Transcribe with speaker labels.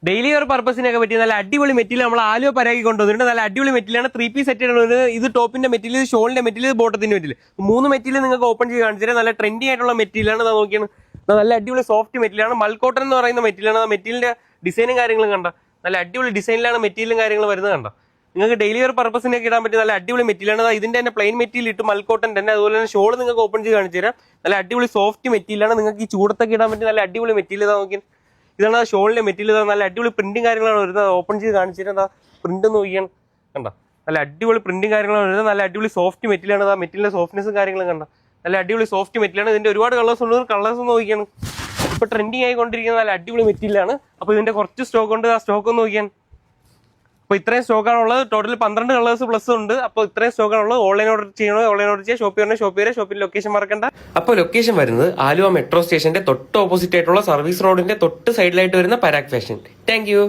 Speaker 1: Daily ഒരു പർപ്പസിനൊക്കെ പറ്റിയ നല്ല അടിപൊളി മെറ്റീരിയൽ നമ്മൾ ആലുവ പരാഗി കൊണ്ടുവന്നിട്ടുണ്ട്. നല്ല അടിപൊളി മെറ്റീരിയലാണ്. 3 പീസ് സെറ്റ് വരുന്നത്. ഇത് ടോപ്പിന്റെ മെറ്റീരിയൽ, ഷോളിന്റെ മെറ്റീരിയൽ, ബോട്ടത്തിന്റെ മെറ്റീരിയൽ, 3 മെറ്റീരിയൽ നിങ്ങൾക്ക് ഓപ്പൺ ചെയ്ത് കാണിച്ചു തരാം. നല്ല ട്രെൻഡി ആയിട്ടുള്ള മെറ്റീരിയലാണ്. നോക്കിയാണ് നല്ല അടിപൊളി സോഫ്റ്റ് മെറ്റീരിയലാണ്. മൽക്കോട്ടൺ എന്ന് പറയുന്ന മെറ്റീരിയലാണ്. മെറ്റീരിയലിന്റെ ഡിസൈനും കാര്യങ്ങളും കണ്ട നല്ല അടിപൊളി ഡിസൈനിലാണ് മെറ്റീരിയലും കാര്യങ്ങളും വരുന്നത്. കണ്ട നിങ്ങൾക്ക് ഡെയിലി ഒരു പർപ്പസിനൊക്കെ ഇടാൻ പറ്റിയ നല്ല അടിപൊളി മെറ്റീരിയലാണ്. ഇതിന്റെ തന്നെ പ്ലെയിൻ മെറ്റീരിയൽ ഇട്ട് മൽക്കോട്ടൻ തന്നെ. അതുപോലെ തന്നെ ഷോൾ നിങ്ങൾക്ക് ഓപ്പൺ ചെയ്ത് കാണിച്ചു തരാം. നല്ല അടിപൊളി സോഫ്റ്റ് മെറ്റീരിയലാണ്. നിങ്ങൾക്ക് ഈ ചൂടത്തൊക്കെ ഇടാൻ പറ്റിയ നല്ല അടിപൊളി മെറ്റീരിയൽ നോക്കി. ഇതാണ് ഷോളിന്റെ മെറ്റീരിയൽ. നല്ല അടിപൊളി പ്രിന്റും കാര്യങ്ങളാണ് വരുന്നത്. ഓപ്പൺ ചെയ്ത് കാണിച്ചിട്ട് പ്രിന്റ് നോക്കിയാണ് കണ്ട നല്ല അടിപൊളി പ്രിന്റും കാര്യങ്ങളാണ് വരുന്നത്. നല്ല അടിപൊളി സോഫ്റ്റ് മെറ്റീരിയലാണ്. ആ മെറ്റീരിയലിന്റെ സോഫ്റ്റ്നെസ്സും കാര്യങ്ങളും കണ്ട നല്ല അടിപൊളി സോഫ്റ്റ് മെറ്റീരിയലാണ്. ഇതിന്റെ ഒരുപാട് കളേഴ്സ് ഉണ്ട്. കളേഴ്സ് നോക്കിയാണ് ഇപ്പൊ ട്രെൻഡിങ് ആയിക്കൊണ്ടിരിക്കുന്ന നല്ല അടിപൊളി മെറ്റീരിയലാണ്. അപ്പൊ ഇതിന്റെ കുറച്ച് സ്റ്റോക്ക് ഉണ്ട്. ആ സ്റ്റോക്ക് ഒന്ന് നോക്കിയാൽ അപ്പൊ ഇത്രയും സ്റ്റോക്കാണുള്ളത്. ടോട്ടൽ 12 കളേഴ്സ് പ്ലസ് ഉണ്ട്. അപ്പോൾ ഇത്രയും സ്റ്റോക്കാണുള്ളത്. ഓൺലൈൻ ഓർഡർ ചെയ്യണോ? ഓൺലൈൻ ഓർഡർ ചെയ്യാം. ഷോപ്പിൽ വരണേ ഷോപ്പ് വരെ. ഷോപ്പിൽ ലൊക്കേഷൻ മറക്കണ്ട. അപ്പോൾ ലൊക്കേഷൻ വരുന്നത് ആലുവ മെട്രോ സ്റ്റേഷന്റെ തൊട്ട് ഓപ്പോസിറ്റ് ആയിട്ടുള്ള സർവീസ് റോഡിന്റെ തൊട്ട് സൈഡിലായിട്ട് വരുന്ന പരാഗ് ഫാഷൻ. Thank you.